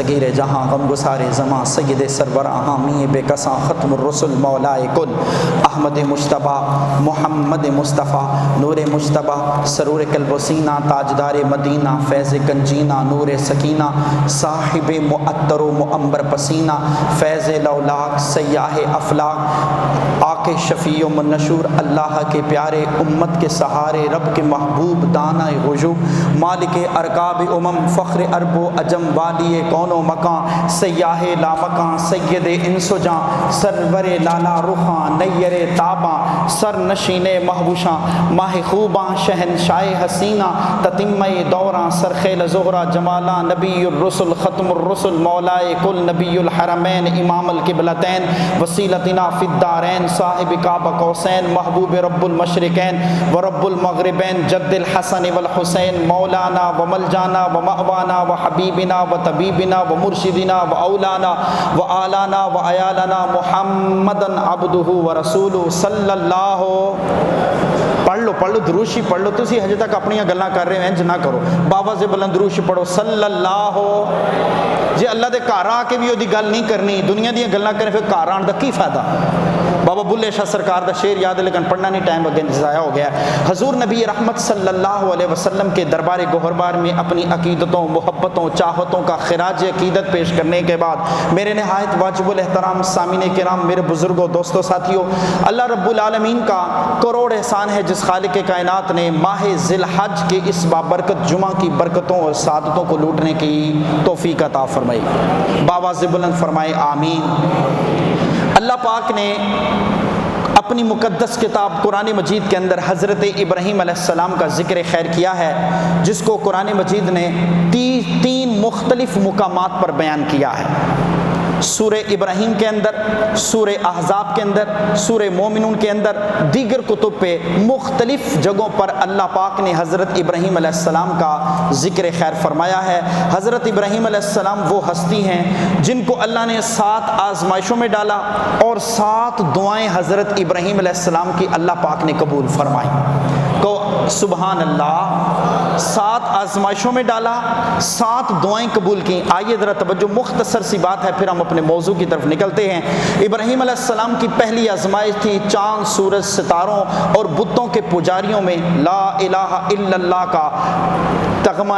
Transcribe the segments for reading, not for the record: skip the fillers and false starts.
صغیر جہاں غم گسار زماں سید سرور حامی بے کساں ختم الرسل مولائے کل احمد مجتبیٰ محمد مصطفیٰ نور مجتبیٰ سرور قلب و سینہ تاجدار مدینہ فیض گنجینہ نور سکینہ صاحب معطر و معمبر پسینہ فیض لولاک سیاح افلاک آق شفیع و منشور اللہ کے پیارے امت کے سہارے رب کے محبوب دانہ غیوب مالک ارکاب امم فخر عرب و عجم والی کون و مکان سیاح لامکان سید انس و جاں سرور لالا رخاں نیر تاباں سر نشین محبوشاں ماہ خوباں شہنشاہ حسینہ تتمہ دوراں سرخیل زہرہ جمالاں نبی الرسل ختم الرسل مولائے کل نبی الحرمین امام القبلتین وسیلتنا فی الدارین صاحب کعبہ قوسین محبوب رب المشرقین و رب المغربین جد الحسن والحسین مولانا و ملجانا و مأوانا و حبیبنا و طبیبنا و مرشدنا و اولانا و آلانا و عیالنا محمدن عبدہ و رسولہ صلی اللہ پڑھ لو دروشی پڑھ لو تسی ہجے تک اپنی گلاں کر رہے ہیں انج نہ کرو بابا سے بلند دروشی پڑھو صلی اللہ جی اللہ دے گھر آ کے بھی وہ گل نہیں کرنی دنیا دیا گلاں کریں پھر گھر آن دا کی فائدہ بابا بلے شاہ سرکار دا شعر یاد ہے لیکن پڑھنا نہیں ٹائم اگے ضائع ہو گیا ہے حضور نبی رحمت صلی اللہ علیہ وسلم کے دربار گوہربار میں اپنی عقیدتوں محبتوں چاہتوں کا خراج عقیدت پیش کرنے کے بعد میرے نہایت واجب الاحترام سامعین کرام میرے بزرگوں دوستوں ساتھیوں اللہ رب العالمین کا کروڑ احسان ہے جس خالق کائنات نے ماہ ذی الحج کے اس بابرکت جمعہ کی برکتوں اور سعادتوں کو لوٹنے کی توفیق عطا فرمائی باواز بلند فرمائے آمین اللہ پاک نے اپنی مقدس کتاب قرآن مجید کے اندر حضرت ابراہیم علیہ السلام کا ذکر خیر کیا ہے جس کو قرآن مجید نے تین مختلف مقامات پر بیان کیا ہے سورہ ابراہیم کے اندر سورہ احزاب کے اندر سورہ مومنون کے اندر دیگر کتب پہ مختلف جگہوں پر اللہ پاک نے حضرت ابراہیم علیہ السلام کا ذکر خیر فرمایا ہے حضرت ابراہیم علیہ السلام وہ ہستی ہیں جن کو اللہ نے 7 آزمائشوں میں ڈالا اور 7 دعائیں حضرت ابراہیم علیہ السلام کی اللہ پاک نے قبول فرمائی تو سبحان اللہ 7 آزمائشوں میں ڈالا 7 دعائیں قبول کی آئیے ذرا توجہ مختصر سی بات ہے پھر ہم اپنے موضوع کی طرف نکلتے ہیں ابراہیم علیہ السلام کی پہلی آزمائش تھی چاند سورج ستاروں اور بتوں کے پجاریوں میں لا الہ الا اللہ کا تغمہ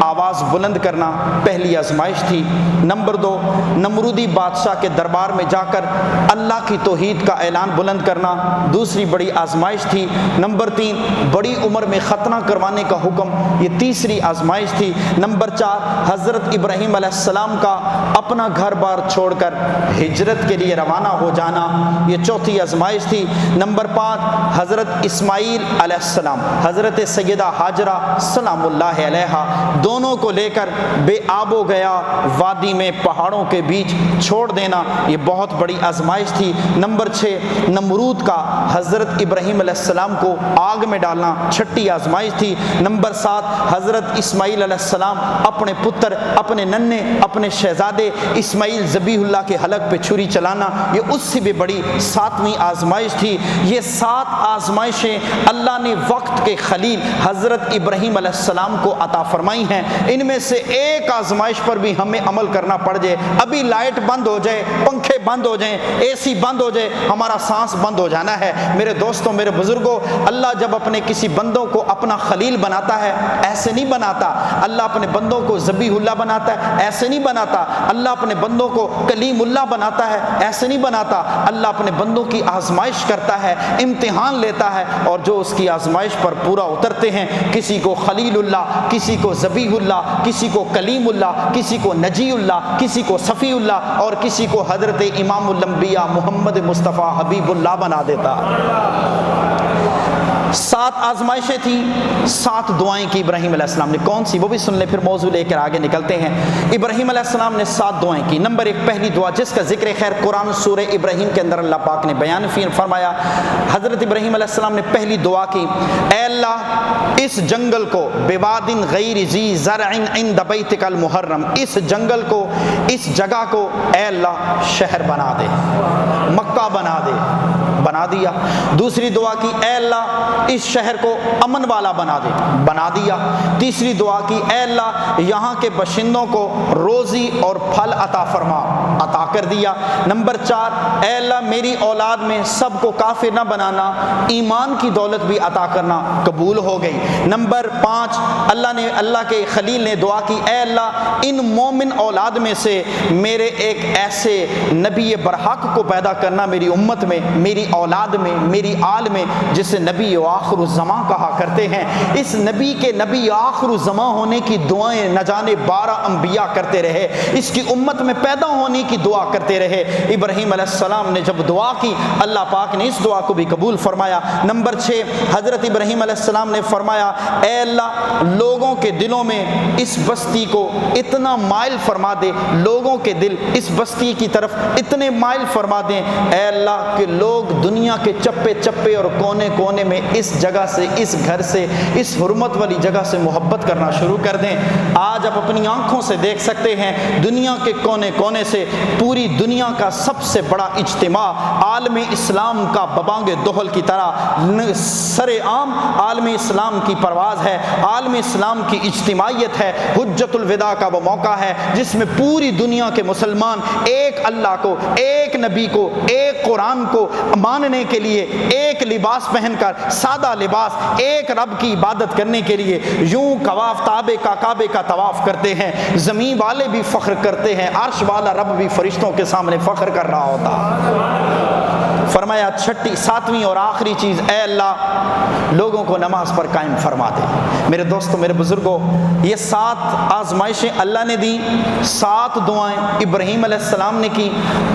آواز بلند کرنا پہلی آزمائش تھی نمبر 2 نمرودی بادشاہ کے دربار میں جا کر اللہ کی توحید کا اعلان بلند کرنا دوسری بڑی آزمائش تھی نمبر 3 بڑی عمر میں ختنہ کروانے کا حکم یہ تیسری آزمائش تھی نمبر 4 حضرت ابراہیم علیہ السلام کا اپنا گھر بار چھوڑ کر ہجرت کے لیے روانہ ہو جانا یہ چوتھی آزمائش تھی نمبر 5 حضرت اسماعیل علیہ السلام حضرت سیدہ ہاجرہ سلام اللہ علیہا دونوں کو لے کر بے آب و گیا وادی میں پہاڑوں کے بیچ چھوڑ دینا یہ بہت بڑی آزمائش تھی نمبر 6 نمرود کا حضرت ابراہیم علیہ السلام کو آگ میں ڈالنا چھٹی آزمائش تھی نمبر 7 حضرت اسماعیل علیہ السلام اپنے پتر اپنے ننے اپنے شہزادے اسماعیل ذبیح اللہ کے حلق پہ چھری چلانا یہ اس سے بھی بڑی 7ویں آزمائش تھی یہ 7 آزمائشیں اللہ نے وقت کے خلیل حضرت ابراہیم علیہ السلام کو عطا فرمائی ہیں ان میں سے ایک آزمائش پر بھی ہمیں عمل کرنا پڑ جائے ابھی لائٹ بند ہو جائے پنکھے بند ہو جائیں اے سی بند ہو جائے ہمارا سانس بند ہو جانا ہے میرے دوستوں میرے بزرگوں اللہ جب اپنے کسی بندوں کو اپنا خلیل بناتا ہے ایسے نہیں بناتا اللہ اپنے بندوں کو ذبیح اللہ بناتا ہے ایسے نہیں بناتا اللہ اپنے بندوں کو کلیم اللہ بناتا ہے ایسے نہیں بناتا اللہ اپنے بندوں کی آزمائش کرتا ہے امتحان لیتا ہے اور جو اس کی آزمائش پر پورا اترتے ہیں کسی کو خلیل اللہ کسی کو ذبیح اللہ کسی کو کلیم اللہ کسی کو نجی اللہ کسی کو صفی اللہ اور کسی کو حضرت امام الانبیاء محمد مصطفیٰ حبیب اللہ بنا دیتا 7 آزمائشیں تھیں 7 دعائیں کی ابراہیم علیہ السلام نے کون سی وہ بھی سن لیں پھر موضوع لے کر آگے نکلتے ہیں ابراہیم علیہ السلام نے 7 دعائیں کی نمبر 1 پہلی دعا جس کا ذکر خیر قرآن سورہ ابراہیم کے اندر اللہ پاک نے بیان فرمایا حضرت ابراہیم علیہ السلام نے پہلی دعا کی اے اللہ اس جنگل کو بوادن غیر ذی زرع عند بیتک المحرم اس جنگل کو اس جگہ کو اے اللہ شہر بنا دے مکہ بنا دے بنا دیا۔ دوسری دعا کی اے اللہ اس شہر کو امن والا بنا دے، بنا دیا۔ تیسری دعا کی اے اللہ یہاں کے باشندوں کو روزی اور پھل عطا فرما، عطا کر دیا۔ نمبر 4 اے اللہ میری اولاد میں سب کو کافر نہ بنانا، ایمان کی دولت بھی عطا کرنا، قبول ہو گئی۔ نمبر 5 اللہ کے خلیل نے دعا کی اے اللہ ان مومن اولاد میں سے میرے ایک ایسے نبی برحق کو پیدا کرنا میری امت میں، میری اولاد میں، میری آل میں، جسے نبی آخر الزمان کہا کرتے ہیں۔ اس نبی کے نبی آخر الزمان ہونے کی دعائیں نہ جانے 12 انبیاء کرتے رہے، اس کی امت میں پیدا ہونے کی دعا کرتے رہے۔ ابراہیم علیہ السلام نے جب دعا کی اللہ پاک نے اس دعا کو بھی قبول فرمایا۔ نمبر 6 حضرت ابراہیم علیہ السلام نے فرمایا اے اللہ لوگوں کے دلوں میں اس بستی کو اتنا مائل فرما دے، لوگوں کے دل اس بستی کی طرف اتنے مائل فرما دیں اے اللہ کہ لوگ دنیا کے چپے چپے اور کونے کونے میں اس جگہ سے، اس گھر سے، اس حرمت والی جگہ سے محبت کرنا شروع کر دیں۔ آج آپ اپنی آنکھوں سے دیکھ سکتے ہیں دنیا کے کونے کونے سے پوری دنیا کا سب سے بڑا اجتماع عالم اسلام کا ببانگ دہل کی طرح سر عام عالم اسلام کی پرواز ہے، عالم اسلام کی اجتماعیت ہے۔ حجت الوداع کا وہ موقع ہے جس میں پوری دنیا کے مسلمان ایک اللہ کو، ایک نبی کو، ایک قرآن کو ماننے کے لیے ایک لباس پہن کر، سادہ لباس، ایک رب کی عبادت کرنے کے لیے یوں کعبے کا طواف کرتے ہیں۔ زمین والے بھی فخر کرتے ہیں، عرش والا رب بھی فرشتوں کے سامنے فخر کر رہا ہوتا۔ فرمایا 7ویں اور آخری چیز اے اللہ لوگوں کو نماز پر قائم فرما دے۔ میرے دوستوں، میرے بزرگوں، یہ 7 آزمائشیں اللہ نے دی، 7 دعائیں ابراہیم علیہ السلام نے کی،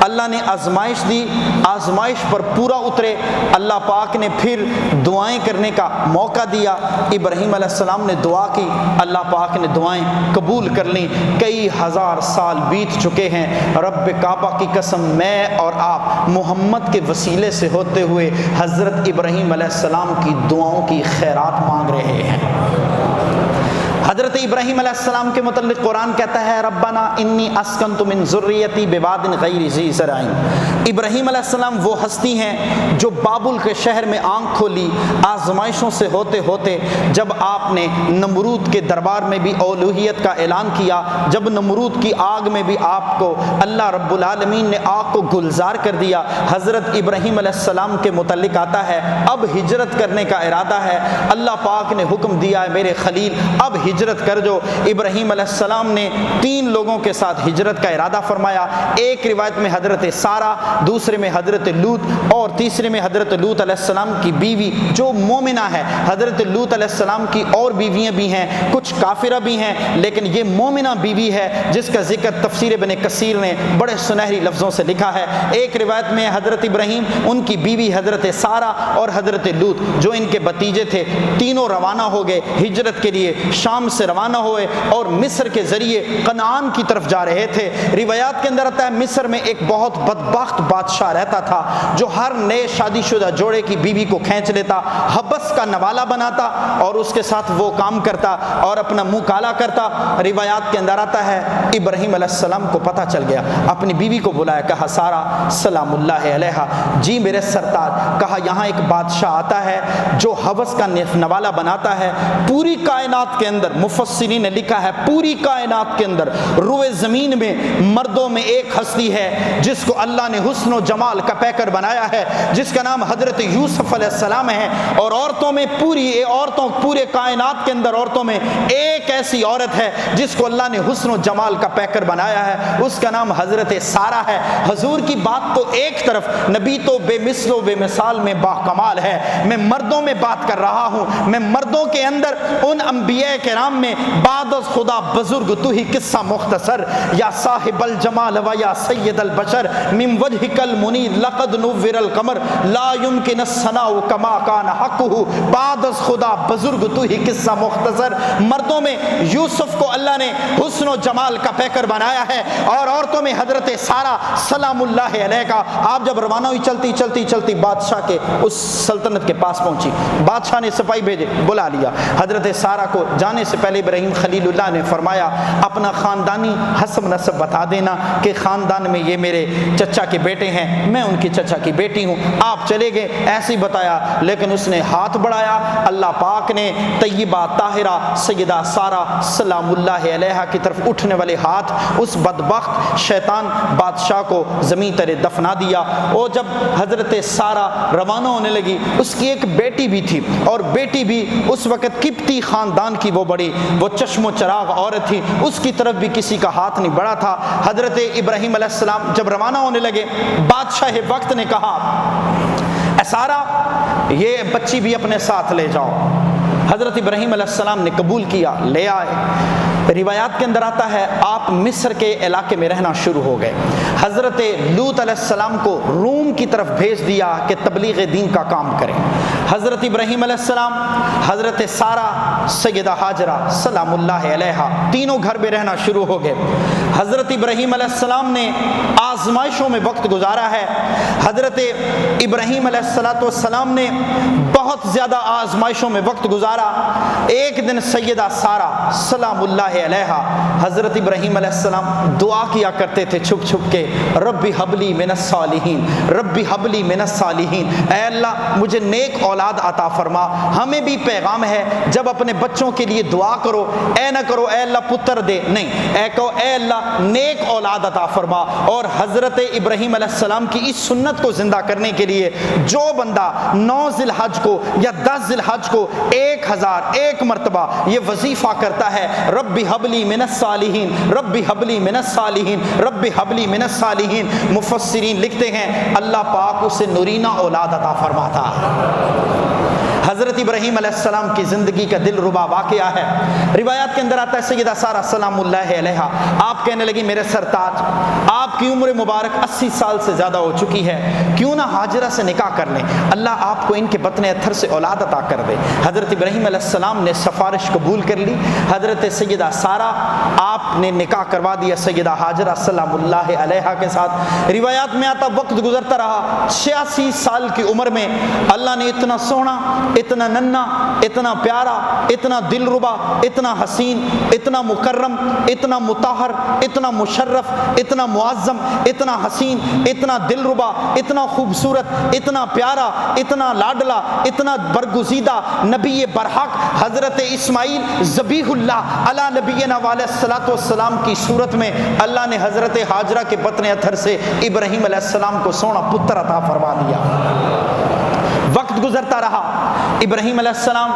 اللہ نے آزمائش دی، آزمائش پر پورا اترے، اللہ پاک نے پھر دعائیں کرنے کا موقع دیا، ابراہیم علیہ السلام نے دعا کی، اللہ پاک نے دعائیں قبول کر لیں۔ کئی ہزار سال بیت چکے ہیں، رب کعبہ کی قسم میں اور آپ محمد کے وسیلے سے ہوتے ہوئے حضرت ابراہیم علیہ السلام کی دعاؤں کی خیرات مانگ رہے ہیں۔ حضرت ابراہیم علیہ السلام کے متعلق قرآن کہتا ہے ربنا انی اسکنت من ذریتی بواد غیر ذی زرع۔ ابراہیم علیہ السلام وہ ہستی ہیں جو بابل کے شہر میں آنکھ کھولی آزمائشوں سے ہوتے ہوتے، جب آپ نے نمرود کے دربار میں بھی الوہیت کا اعلان کیا، جب نمرود کی آگ میں بھی آپ کو اللہ رب العالمین نے آگ کو گلزار کر دیا۔ حضرت ابراہیم علیہ السلام کے متعلق آتا ہے اب ہجرت کرنے کا ارادہ ہے، اللہ پاک نے حکم دیا ہے میرے خلیل اب ہجرت کر جو۔ ابراہیم علیہ السلام نے 3 لوگوں کے ساتھ ہجرت کا ارادہ فرمایا، ایک روایت میں حضرت سارہ، دوسرے میں حضرت لوط اور تیسرے میں حضرت لوط علیہ السلام کی بیوی جو مومنہ ہے۔ حضرت لوط علیہ السلام کی اور بیویاں بھی ہیں، کچھ کافرہ بھی ہیں، لیکن یہ مومنہ بیوی ہے جس کا ذکر تفسیر ابن کثیر نے بڑے سنہری لفظوں سے لکھا ہے۔ ایک روایت میں حضرت ابراہیم، ان کی بیوی حضرت سارہ اور حضرت لوط جو ان کے بھتیجے تھے، تینوں روانہ ہو گئے ہجرت کے لیے، شام سے روانہ ہوئے اور مصر کے ذریعے کنعان کی طرف جا رہے تھے۔ روایات کے اندر آتا ہے مصر میں ایک بہت بدبخت بادشاہ رہتا تھا جو ہر نئے شادی شدہ جوڑے کی بیوی کو کھینچ لیتا، حبس کا نوالا بناتا اور اس کے ساتھ وہ کام کرتا اور اپنا منہ کالا کرتا۔ روایات کے اندر آتا ہے ابراہیم علیہ السلام کو پتہ چل گیا، اپنی بیوی کو بلایا، کہا سارہ سلام اللہ علیہا، جی میرے سرتاج، کہا یہاں ایک بادشاہ آتا ہے جو حبس کا نوالا بناتا ہے، پوری کائنات کے اندر مفسرین نے لکھا ہے پوری کائنات کے اندر روئے زمین میں مردوں میں ایک ہستی ہے جس کو اللہ نے حسن و جمال کا پیکر بنایا ہے، جس کا نام حضرت یوسف علیہ السلام ہے، اور عورتوں میں پورے کائنات کے اندر عورتوں میں ایک ایسی عورت ہے جس کو اللہ نے حسن و جمال کا پیکر بنایا ہے، اس کا نام حضرت سارہ ہے۔ حضور کی بات تو ایک طرف، نبی تو بے مثل و بے مثال میں باکمال ہے، میں مردوں میں بات کر رہا ہوں، میں مردوں کے اندر ان انبیاء کرام میں بعد از خدا بزرگ تو ہی قصہ مختصر، یا صاحب الجمال و یا سید البشر من وجهک المنیر لقد نور القمر لا يمکن الثناء کما کان حقہ، بعد از خدا بزرگ تو ہی قصہ مختصر۔ مردوں میں یوسف کو اللہ نے حسن و جمال کا پیکر بنایا ہے، اور عورتوں میں حضرت سارہ سلام اللہ علیہ کا۔ آپ جب روانہ ہوئی چلتی بادشاہ کے اس سلطنت کے پاس پہنچی، بادشاہ نے سپاہی بھیجے، بلا لیا، حضرت سارہ کو جانے سے پہلے ابراہیم خلیل اللہ نے فرمایا اپنا خاندانی حسب نسب بتا دینا کہ خاندان میں یہ میرے چچا کے بیٹے ہیں، میں ان کی چچا کی بیٹی ہوں۔ آپ چلے گئے، ایسے ہی بتایا، لیکن اس نے ہاتھ بڑھایا، اللہ پاک نے طیبہ طاہرہ سیدہ سارہ سلام اللہ علیہا کی طرف اٹھنے والے ہاتھ اس بدبخت شیطان بادشاہ کو زمین تلے دفنا دیا۔ اور جب حضرت سارہ روانہ ہونے لگی، اس کی ایک بیٹی بھی تھی، اور بیٹی بھی اس وقت قبطی خاندان کی وہ چشم و چراغ عورت تھی، اس کی طرف بھی کسی کا ہاتھ نہیں بڑھا تھا۔ حضرت ابراہیم علیہ السلام جب روانہ ہونے لگے، بادشاہ وقت نے کہا اے سارہ یہ بچی بھی اپنے ساتھ لے جاؤ۔ حضرت ابراہیم علیہ السلام نے قبول کیا، لے آئے۔ روایات کے اندر آتا ہے آپ مصر کے علاقے میں رہنا شروع ہو گئے۔ حضرت لوط علیہ السلام کو روم کی طرف بھیج دیا کہ تبلیغ دین کا کام کریں۔ حضرت ابراہیم علیہ السلام، حضرت سارہ، سیدہ ہاجرہ سلام اللہ علیہا تینوں گھر میں رہنا شروع ہو گئے۔ حضرت ابراہیم علیہ السلام نے آزمائشوں میں وقت گزارا ہے۔ حضرت ابراہیم علیہ السلام نے بہت زیادہ آزمائشوں میں وقت گزارا۔ ایک دن سیدہ سارہ سلام اللہ علیہا حضرت ابراہیم علیہ السلام دعا کیا کرتے تھے چھپ چھپ کے، ربی حبلی من الصالحین، ربی حبلی من الصالحین، اے اللہ مجھے نیک اولاد عطا فرما۔ ہمیں بھی پیغام ہے، جب اپنے بچوں کے لیے دعا کرو، اے نہ کرو اے اللہ پتر دے، نہیں، اے کہو اے اللہ نیک اولاد عطا فرما۔ اور حضرت ابراہیم علیہ السلام کی اس سنت کو زندہ کرنے کے لیے جو بندہ 9 ذی الحج کو یا 10 ذی الحج کو 1001 مرتبہ یہ وظیفہ کرتا ہے، ربی حبلی من الصالحین، ربی حبلی من الصالحین، ربی حبلی من الصالحین، مفسرین لکھتے ہیں اللہ پاک اسے نورینہ اولاد عطا فرماتا۔ حضرت ابراہیم علیہ السلام کی زندگی کا دل ربا واقعہ ہے۔ روایات کے اندر آتا ہے سیدہ سارہ سلام اللہ علیہا آپ کہنے لگی میرے سرتاج، آپ کی عمر مبارک 80 سال سے زیادہ ہو چکی ہے، کیوں نہ ہاجرہ سے نکاح کر لیں، اللہ آپ کو ان کے بطن اتھر سے اولاد عطا کر دے۔ حضرت ابراہیم علیہ السلام نے سفارش قبول کر لی۔ حضرت سیدہ سارہ آپ نے نکاح کروا دیا سیدہ ہاجرہ سلام اللہ علیہا کے ساتھ۔ روایات میں آتا وقت گزرتا رہا، 86 سال کی عمر میں اللہ نے اتنا سونا، اتنا ننا، اتنا پیارا، اتنا دلربا، اتنا حسین، اتنا مکرم، اتنا مطہر، اتنا مشرف، اتنا معظم، اتنا حسین، اتنا دلربا، اتنا خوبصورت، اتنا پیارا، اتنا لاڈلا، اتنا برگزیدہ نبی برحق حضرت اسماعیل ذبیح اللہ علی نبینا علیہ الصلوۃ والسلام کی صورت میں اللہ نے حضرت ہاجرہ کے بطن اتھر سے ابراہیم علیہ السلام کو سونا پتر عطا فرما دیا۔ وقت گزرتا رہا، ابراہیم علیہ السلام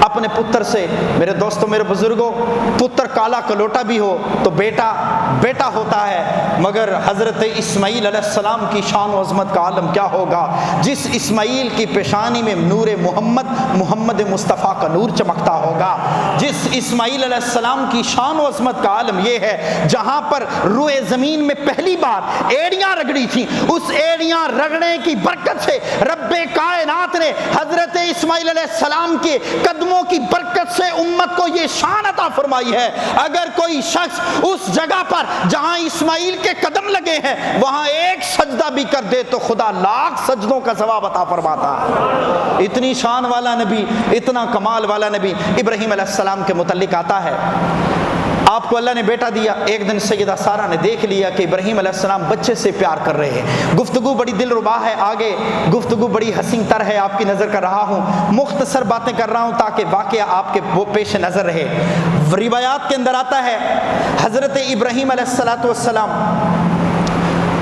اپنے پتر سے، میرے دوستوں میرے بزرگوں، پتر کالا کلوٹا بھی ہو تو بیٹا بیٹا ہوتا ہے، مگر حضرت اسماعیل علیہ السلام کی شان و عظمت کا عالم کیا ہوگا، جس اسماعیل کی پیشانی میں نور محمد مصطفیٰ کا نور چمکتا ہوگا، جس اسماعیل علیہ السلام کی شان و عظمت کا عالم یہ ہے جہاں پر روئے زمین میں پہلی بار ایڑیاں رگڑی تھیں، اس ایڑیاں رگڑنے کی برکت سے رب کائنات نے حضرت اسماعیل علیہ السلام کے قدموں کی برکت سے امت کو یہ شان عطا فرمائی ہے، اگر کوئی شخص اس جگہ پر جہاں اسماعیل کے قدم لگے ہیں وہاں ایک سجدہ بھی کر دے تو خدا 1,00,000 سجدوں کا ثواب عطا فرماتا ہے۔ اتنی شان والا نبی، اتنا کمال والا نبی ابراہیم علیہ السلام کے متعلق آتا ہے، آپ کو اللہ نے بیٹا دیا۔ ایک دن سیدہ سارہ نے دیکھ لیا کہ ابراہیم علیہ السلام بچے سے پیار کر رہے ہیں، گفتگو بڑی دل ربا ہے، آگے گفتگو بڑی حسین تر ہے، آپ کی نظر کر رہا ہوں، مختصر باتیں کر رہا ہوں تاکہ واقعہ آپ کے وہ پیش نظر رہے۔ روایات کے اندر آتا ہے حضرت ابراہیم علیہ السلام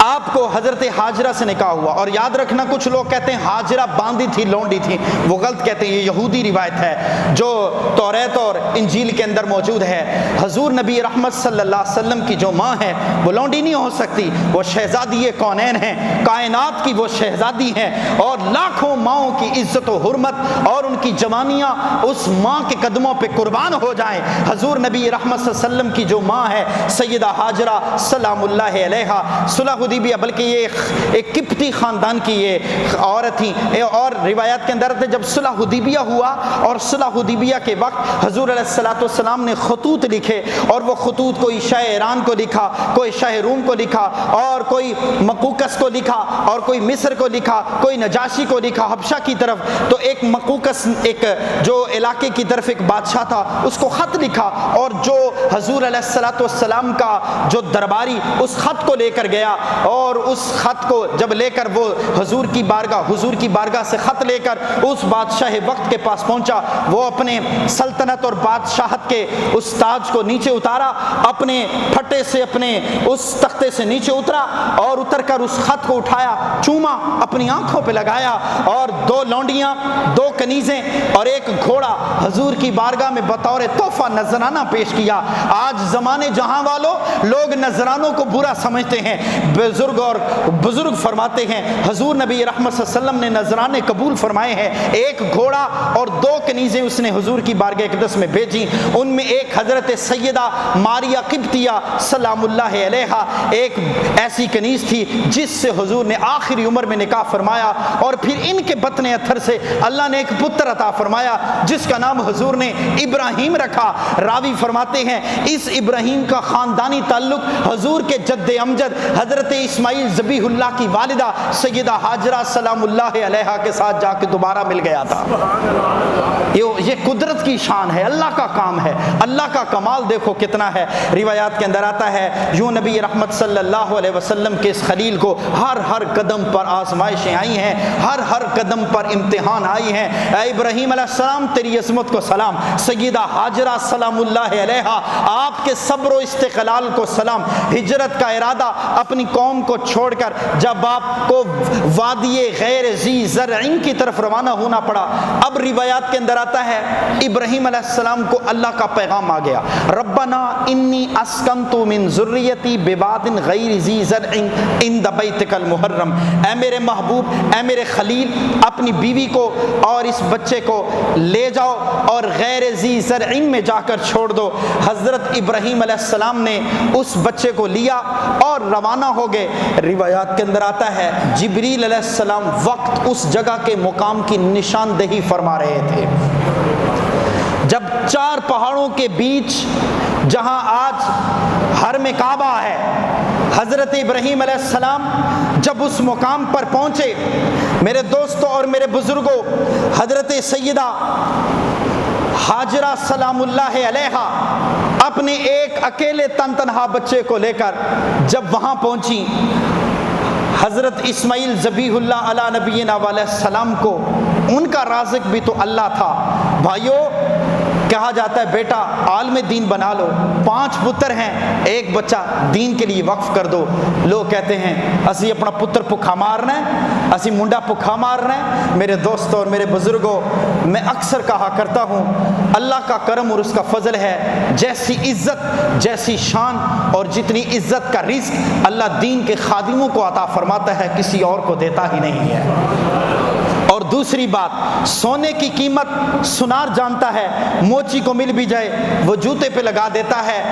آپ کو حضرت ہاجرہ سے نکاح ہوا، اور یاد رکھنا کچھ لوگ کہتے ہیں ہاجرہ باندھی تھی، لونڈی تھی، وہ غلط کہتے ہیں، یہ یہودی روایت ہے جو توریت اور انجیل کے اندر موجود ہے۔ حضور نبی رحمت صلی اللہ علیہ وسلم کی جو ماں ہے وہ لونڈی نہیں ہو سکتی، وہ شہزادی کونین ہیں، کائنات کی وہ شہزادی ہیں، اور لاکھوں ماؤں کی عزت و حرمت اور ان کی جوانیاں اس ماں کے قدموں پہ قربان ہو جائیں۔ حضور نبی رحمت صلی اللہ علیہ وسلم کی جو ماں ہے سیدہ ہاجرہ سلام اللہ علیہا صلح حدیبیہ، بلکہ یہ ایک قبطی خاندان کی یہ عورت تھی، اور روایات کے اندر ہے جب صلح حدیبیہ ہوا اور صلح حدیبیہ کے وقت حضور علیہ الصلوۃ والسلام نے خطوط لکھے، اور وہ خطوط کوئی شاہ ایران کو لکھا، کوئی شاہ روم کو لکھا، اور کوئی مقوقس کو لکھا، اور کوئی مصر کو لکھا، کوئی نجاشی کو لکھا حبشہ کی طرف. تو ایک مقوقس ایک جو علاقے کی طرف ایک بادشاہ تھا، اس کو خط لکھا، اور جو حضور علیہ الصلوۃ والسلام کا جو درباری اس خط کو لے کر گیا، اور اس خط کو جب لے کر وہ حضور کی بارگاہ سے خط لے کر اس بادشاہ وقت کے پاس پہنچا، وہ اپنے سلطنت اور بادشاہت کے اس تاج کو نیچے اتارا، اپنے پھٹے سے اپنے اس تختے سے نیچے اترا، اور اتر کر اس خط کو اٹھایا، چوما، اپنی آنکھوں پہ لگایا، اور 2 لونڈیاں، 2 کنیزیں اور ایک گھوڑا حضور کی بارگاہ میں بطور تحفہ نذرانہ پیش کیا. آج زمانے جہاں والوں لوگ نذرانوں کو برا سمجھتے ہیں. بزرگ فرماتے ہیں حضور نبی رحمت صلی اللہ علیہ وسلم نے نذرانے قبول فرمائے ہیں. ایک گھوڑا اور 2 کنیزیں اس نے حضور کی بارگاہ اقدس میں بھیجی. ان میں ایک حضرت سیدہ ماریہ قبطیہ سلام اللہ علیہا ایک ایسی کنیز تھی جس سے حضور نے آخری عمر میں نکاح فرمایا، اور پھر ان کے بطن اتھر سے اللہ نے ایک پتر عطا فرمایا جس کا نام حضور نے ابراہیم رکھا. راوی فرماتے ہیں اس ابراہیم کا خاندانی تعلق حضور کے جد امجد حضرت اسماعیل ذبیح اللہ کی والدہ سیدہ ہاجرہ سلام اللہ علیہا کے ساتھ جا کے دوبارہ مل گیا تھا. یہ قدرت کی شان ہے، اللہ کا کام ہے، اللہ کا کمال دیکھو کتنا ہے. روایات کے اندر آتا ہے یوں نبی رحمت صلی اللہ علیہ وسلم کے اس خلیل کو ہر قدم پر آزمائشیں آئی ہیں، ہر قدم پر امتحان آئی ہیں. اے ابراہیم علیہ السلام تیری عظمت کو سلام، سیدہ ہاجرہ سلام اللہ علیہا آپ کے صبر و استقلال کو سلام. ہجرت کا ارادہ اپنی قوم کو چھوڑ کر جب آپ کو وادی غیر ذی زرعین کی طرف روانہ ہونا پڑا. اب روایات کے اندر آتا ہے ابراہیم علیہ السلام کو اللہ کا پیغام آ گیا، ربنا انی اسکنت من ذریتی بواد غیر ذی زرع عند بیتک المحرم. اے میرے محبوب، اے میرے خلیل، اپنی بیوی کو اور اس بچے کو لے جاؤ اور غیر ذی زرعین میں جا کر چھوڑ دو. حضرت ابراہیم علیہ السلام نے اس بچے کو لیا اور روانہ ہو گئے. روایات کے اندر آتا ہے جبریل علیہ السلام وقت اس جگہ کے مقام کی نشاندہی فرما رہے تھے. جب 4 پہاڑوں کے بیچ جہاں آج حرم کعبہ ہے، حضرت ابراہیم علیہ السلام جب اس مقام پر پہنچے، میرے دوستوں اور میرے بزرگوں، حضرت سیدہ ہاجرہ سلام اللہ علیہا اپنے ایک اکیلے تنہا بچے کو لے کر جب وہاں پہنچی، حضرت اسماعیل ذبیح اللہ علی نبینا علیہ السلام کو ان کا رازق بھی تو اللہ تھا. بھائیو، کہا جاتا ہے بیٹا عالم دین بنا لو، 5 پتر ہیں، ایک بچہ دین کے لیے وقف کر دو. لوگ کہتے ہیں اسی اپنا پتر بھکھا مارنا ہے، اسی منڈا بھکھا مارنا ہے. میرے دوستوں اور میرے بزرگوں، میں اکثر کہا کرتا ہوں اللہ کا کرم اور اس کا فضل ہے. جیسی عزت، جیسی شان اور جتنی عزت کا رزق اللہ دین کے خادموں کو عطا فرماتا ہے کسی اور کو دیتا ہی نہیں ہے. اور دوسری بات، سونے کی قیمت سنار جانتا ہے، موچی کو مل بھی جائے وہ جوتے پہ لگا دیتا ہے.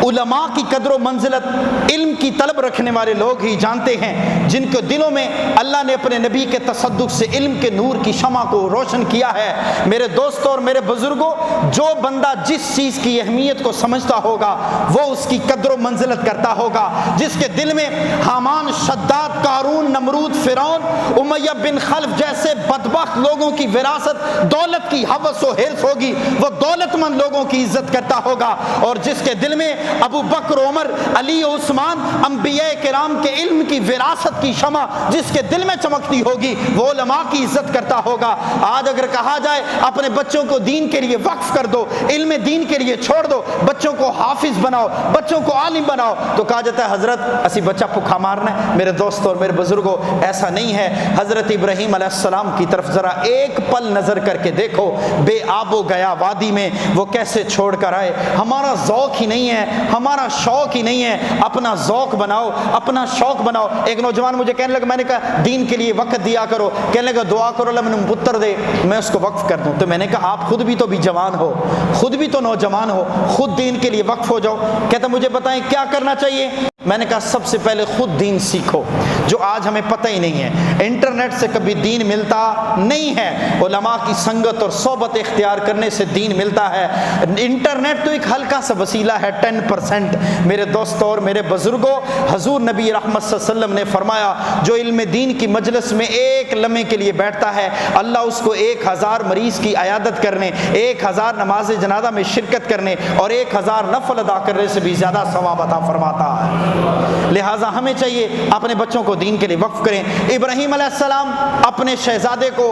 علماء کی قدر و منزلت علم کی طلب رکھنے والے لوگ ہی جانتے ہیں، جن کے دلوں میں اللہ نے اپنے نبی کے تصدق سے علم کے نور کی شمع کو روشن کیا ہے. میرے دوستوں اور میرے بزرگوں، جو بندہ جس چیز کی اہمیت کو سمجھتا ہوگا وہ اس کی قدر و منزلت کرتا ہوگا. جس کے دل میں حامان، شداد، قارون، نمرود، فرعون، امیہ بن خلف جیسے بدبخت لوگوں کی وراثت، دولت کی ہوس و حرص ہوگی، وہ دولت مند لوگوں کی عزت کرتا ہوگا. اور جس کے دل میں ابو بکر، عمر، علی، عثمان، انبیاء کرام کے علم کی وراثت کی شمع جس کے دل میں چمکتی ہوگی، وہ علماء کی عزت کرتا ہوگا. آج اگر کہا جائے اپنے بچوں کو دین کے لیے وقف کر دو، علم دین کے لیے چھوڑ دو، بچوں کو حافظ بناؤ، بچوں کو عالم بناؤ، تو کہا جاتا ہے حضرت اسی بچہ بھکھا مارنا ہے. میرے دوستوں اور میرے بزرگوں، ایسا نہیں ہے. حضرت ابراہیم علیہ السلام کی طرف ذرا ایک پل نظر کر کے دیکھو، بے آب و گیا وادی میں وہ کیسے چھوڑ کر آئے. ہمارا ذوق ہی نہیں ہے، ہمارا شوق ہی نہیں ہے. اپنا ذوق بناؤ، اپنا شوق بناؤ. ایک نوجوان مجھے کہنے لگا، میں نے کہا دین کے لیے وقت دیا کرو. کہنے لگا دعا کرو اللہ مجھے پتر دے میں اس کو وقف کر دوں. تو میں نے کہا آپ خود بھی تو بھی جوان ہو، خود بھی تو نوجوان ہو، خود دین کے لیے وقف ہو جاؤ. کہتا مجھے بتائیں کیا کرنا چاہیے. میں نے کہا سب سے پہلے خود دین سیکھو، جو آج ہمیں پتہ ہی نہیں ہے۔ انٹرنیٹ سے کبھی دین ملتا نہیں ہے، علماء کی سنگت اور صحبت اختیار کرنے سے دین ملتا ہے۔ انٹرنیٹ تو ایک ہلکا سا وسیلہ ہے، 10%۔ میرے دوستوں اور میرے بزرگوں، حضور نبی رحمت صلی اللہ علیہ وسلم نے فرمایا جو علم دین کی مجلس میں ایک لمحے کے لیے بیٹھتا ہے، اللہ اس کو 1000 مریض کی عیادت کرنے، 1000 نماز جنازہ میں شرکت کرنے اور 1000 نفل ادا کرنے سے بھی زیادہ ثواب عطا فرماتا ہے۔ لہٰذا ہمیں چاہیے اپنے بچوں کو دین کے لیے وقف کریں۔ ابراہیم علیہ السلام اپنے شہزادے کو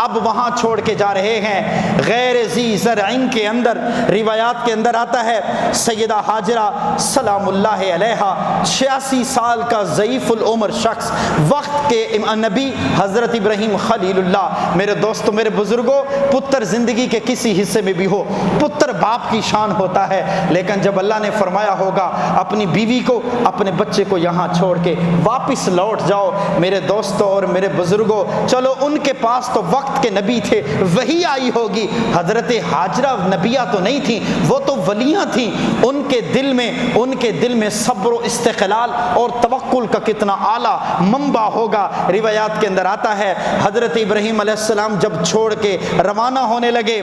اب وہاں چھوڑ کے جا رہے ہیں، غیر ذی زرعین کے اندر۔ روایات کے اندر آتا ہے سیدہ ہاجرہ سلام اللہ علیہا 86 سال کا ضعیف العمر شخص، وقت کے نبی حضرت ابراہیم خلیل اللہ۔ میرے دوستوں، میرے بزرگوں، پتر زندگی کے کسی حصے میں بھی ہو، پتر باپ کی شان ہوتا ہے، لیکن جب اللہ نے فرمایا ہوگا اپنی بیوی کو، اپنے بچے کو یہاں چھوڑ کے واپس لوٹ جاؤ، میرے دوستوں اور میرے بزرگوں، چلو ان کے پاس تو وقت کے نبی تھے، وہی آئی ہوگی۔ حضرت ہاجرہ نبیہ تو نہیں تھیں، وہ تو ولیاں تھیں۔ ان کے دل میں صبر و استقلال اور توکل کا کتنا اعلیٰ منبع ہوگا۔ روایات کے اندر آتا ہے حضرت ابراہیم علیہ السلام جب چھوڑ کے روانہ ہونے لگے،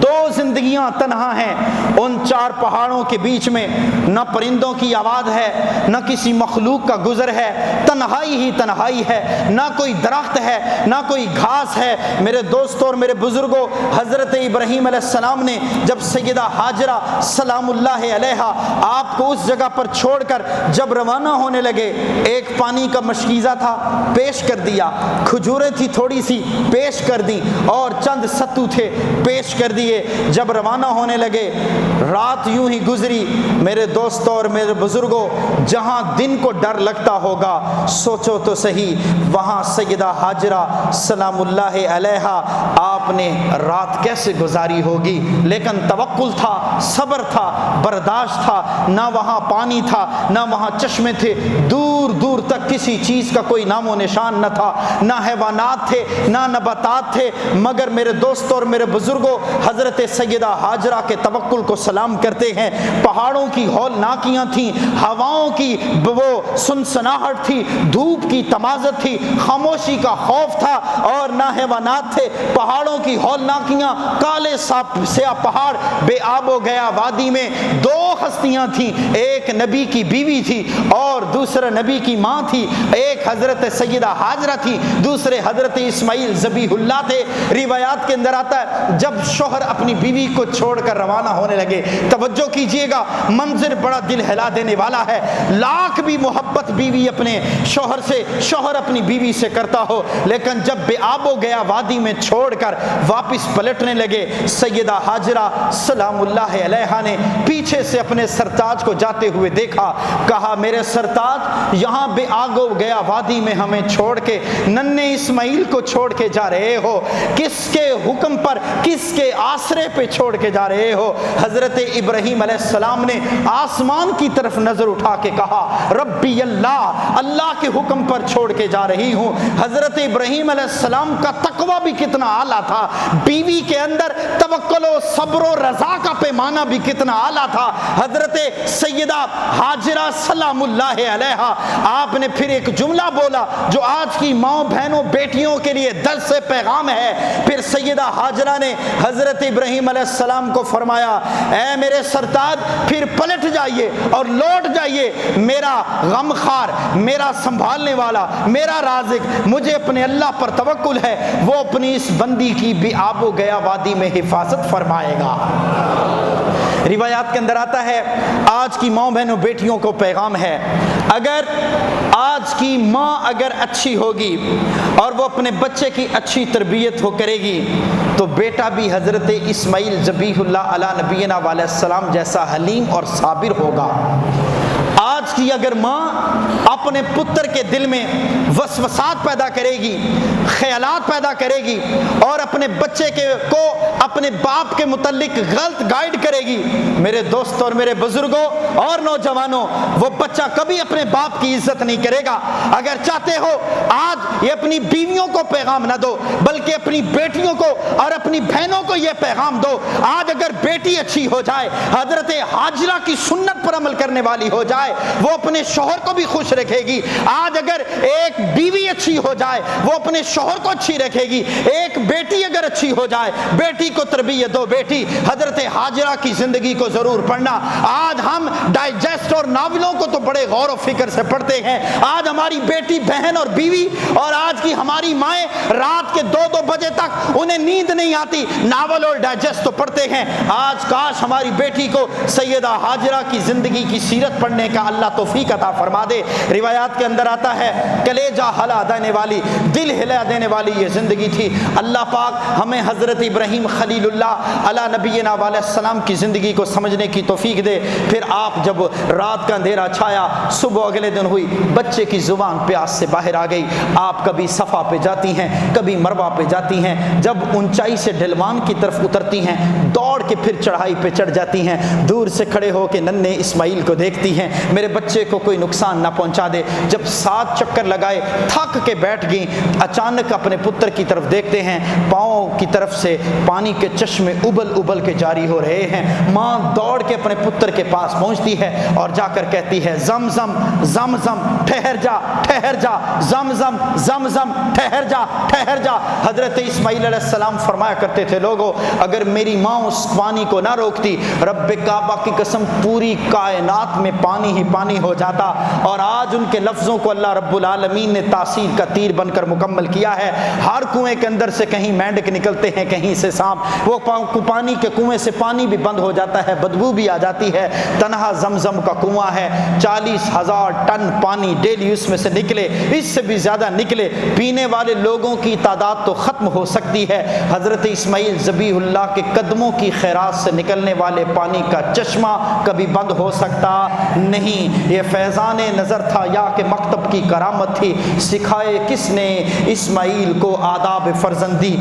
2 زندگیاں تنہا ہیں ان 4 پہاڑوں کے بیچ میں، نہ پرندوں کی آواز ہے، نہ کسی مخلوق کا گزر ہے، تنہائی ہی تنہائی ہے، نہ کوئی درخت ہے، نہ کوئی گھاس ہے۔ میرے دوستوں اور میرے بزرگوں، حضرت ابراہیم علیہ السلام نے جب سیدہ ہاجرہ سلام اللہ علیہا آپ کو اس جگہ پر چھوڑ کر جب روانہ ہونے لگے، ایک پانی کا مشکیزہ تھا، پیش کر دیا، کھجوریں تھی تھوڑی سی، پیش کر دی، اور چند ستو تھے، پیش کر دیے۔ جب روانہ ہونے لگے، رات یوں ہی گزری۔ میرے دوستوں اور میرے بزرگوں، جہاں دن کو ڈر لگتا ہوگا، سوچو تو صحیح وہاں سیدہ ہاجرہ سلام اللہ علیہا آپ نے رات کیسے گزاری ہوگی۔ لیکن توکل تھا، صبر تھا، برداشت تھا۔ نہ وہاں پانی تھا، نہ وہاں چشمے تھے، دور دور تک کسی چیز کا کوئی نام و نشان نہ تھا، نہ حیوانات تھے، نہ نباتات تھے، مگر میرے دوستوں اور میرے بزرگوں، حضرت سیدہ ہاجرہ کے توکل کو سلام کرتے ہیں۔ پہاڑوں کی ہولناکیاں تھیں، ہواؤں کی وہ سنسناہٹ تھی، دھوپ کی تمازت تھی، خاموشی کا خوف تھا، اور نہ حیوانات تھے۔ پہاڑوں کی ہولناکیاں، کالے سیاہ پہاڑ، بے آب و گیا وادی میں 2 ہستیاں تھیں، ایک نبی کی بیوی تھی اور دوسرا نبی کی ماں تھی، ایک حضرت سیدہ ہاجرہ تھی، دوسرے حضرت اسماعیل ذبیح اللہ تھے۔ روایات کے اندر آتا ہے جب شوہر اپنی بیوی کو چھوڑ کر روانہ ہونے لگے، توجہ کیجئے گا، منظر بڑا دل ہلا دینے والا ہے۔ لاکھ بھی محبت بیوی اپنے شوہر سے، شوہر اپنی بیوی سے کرتا ہو، لیکن جب بے آب و گیا وادی میں چھوڑ کر واپس پلٹنے لگے، سیدہ ہاجرہ سلام اللہ علیہا نے پیچھے سے اپنے سرتاج کو جاتے ہوئے دیکھا، کہا میرے سرتاج، یہاں بے آب و گیا وادی میں ہمیں چھوڑ کے ننھے اسماعیل کو چھوڑ کے جا رہے ہو، کس کے حکم پر، کس کے آسرے پہ چھوڑ کے جا رہے ہو؟ حضرت ابراہیم علیہ السلام نے آسمان کی طرف نظر اٹھا کے کہا ربی اللہ، اللہ کے حکم پر چھوڑ کے جا رہی ہوں۔ حضرت ابراہیم علیہ السلام کا تقویٰ بھی کتنا اعلیٰ تھا، بیوی کے اندر توکل و صبر و رضا کا پیمانہ بھی کتنا اعلیٰ تھا۔ حضرت سیدہ ہاجرہ سلام اللہ علیہا آپ نے پھر ایک جملہ بولا جو آج کی ماں بہنوں بیٹیوں کے لیے درس سے پیغام ہے۔ پھر سیدہ ہاجرہ نے حضرت ابراہیم علیہ السلام کو فرمایا اے میرے سرتاج، پھر پلٹ جائیے اور لوٹ جائیے، میرا غمخوار، میرا سنبھالنے والا، میرا رازق، مجھے اپنے اللہ پر توکل ہے، وہ اپنی اس بندی کی بھی آب و گیا وادی میں حفاظت فرمائے گا۔ روایات کے اندر آتا ہے آج کی ماں بہنوں بیٹیوں کو پیغام ہے، اگر آج کی ماں اگر اچھی ہوگی اور وہ اپنے بچے کی اچھی تربیت ہو کرے گی تو بیٹا بھی حضرت اسماعیل ذبیح اللہ علیہ نبینا علیہ السلام جیسا حلیم اور صابر ہوگا۔ آج کی اگر ماں اپنے پتر کے دل میں وسوسات پیدا کرے گی، خیالات پیدا کرے گی اور اپنے بچے کو اپنے باپ کے متعلق غلط گائیڈ کرے گی، میرے دوستوں اور میرے بزرگوں اور نوجوانوں، وہ بچہ کبھی اپنے باپ کی عزت نہیں کرے گا۔ اگر چاہتے ہو آج یہ اپنی بیویوں کو پیغام نہ دو بلکہ اپنی بیٹیوں کو اور اپنی بہنوں کو یہ پیغام دو، آج اگر بیٹی اچھی ہو جائے، حضرت ہاجرہ کی سنت پر عمل کرنے والی ہو جائے، وہ اپنے شوہر کو بھی خوش رکھے گی. آج اگر ایک بیوی اچھی ہو جائے وہ اپنے شوہر کو اچھی رکھے گی. ایک بیٹی اگر اچھی ہو جائے بیٹی کو تربیت دو. بیٹی حضرت حاجرہ کی زندگی کو ضرور پڑھنا. آج ہم ڈائجسٹ اور ناولوں کو تو بڑے غور و فکر سے پڑھتے ہیں. آج ہماری بیٹی بہن اور بیوی اور آج کی ہماری مائیں رات کے 2-2 بجے تک انہیں نیند نہیں آتی, ناول اور ڈائجسٹ تو پڑھتے ہیں. آج کاش ہماری بیٹی کو سیدہ حاجرہ کی زندگی کی سیرت پڑھنے کا اللہ توفیق عطا فرما دے. روایات کے اندر آتا ہے کلیجہ ہلا دینے والی, دل ہلا دینے والی یہ زندگی تھی. اللہ پاک ہمیں حضرت ابراہیم خلیل اللہ علی نبینا علیہ السلام کی زندگی کو سمجھنے کی توفیق دے. پھر آپ جب رات کا اندھیرا چھایا, صبح اگلے دن ہوئی, بچے کی زبان پیاس سے باہر آ گئی. آپ کبھی صفا پہ جاتی ہیں, کبھی مروہ پہ جاتی ہیں. جب اونچائی سے ڈھلوان کی طرف اترتی ہیں دوڑ کے پھر چڑھائی پہ چڑھ جاتی ہیں. دور سے کھڑے ہو کے ننھے اسماعیل کو دیکھتی ہیں, میرے بچے کو کوئی نقصان نہ پہنچا دے. جب 7 چکر لگائے تھک کے بیٹھ گئیں, اچانک اپنے پتر کی طرف دیکھتے ہیں, پاؤں کی طرف سے پانی کے چشمے ابل ابل کے جاری ہو رہے ہیں. ماں دوڑ کے اپنے پتر کے پاس پہنچتی ہے اور جا کر کہتی ہے زمزم زمزم ٹھہر جا ٹھہر جا, زمزم زمزم ٹھہر جا ٹھہر جا. حضرت اسماعیل علیہ السلام فرمایا کرتے تھے لوگوں اگر میری ماں اس پانی کو نہ روکتی رب کعبہ کی قسم پوری کائنات میں پانی ہی پانی ہو جاتا. اور آج ان کے لفظوں کو اللہ رب العالمین نے تاثیر کا تیر بن کر مکمل کیا ہے. ہر کنویں کے اندر سے کہیں مینڈک نکلتے ہیں, کہیں سے سانپ. وہ پانی کے کنویں سے پانی بھی بند ہو جاتا ہے, بدبو بھی آ جاتی ہے. تنہا زمزم کا کنواں ہے, 40,000 ٹن پانی ڈیلی اس میں سے نکلے, اس سے بھی زیادہ نکلے, پینے والے لوگوں کی تعداد تو ختم ہو سکتی ہے. حضرت اسماعیل ذبیح اللہ کے قدموں کی خیرات سے نکلنے والے پانی کا چشمہ کبھی بند ہو سکتا نہیں. یہ فیضان نظر تھا یا کہ مکتب کی کرامت تھی, سکھائے کس نے اسماعیل کو آداب فرزندی.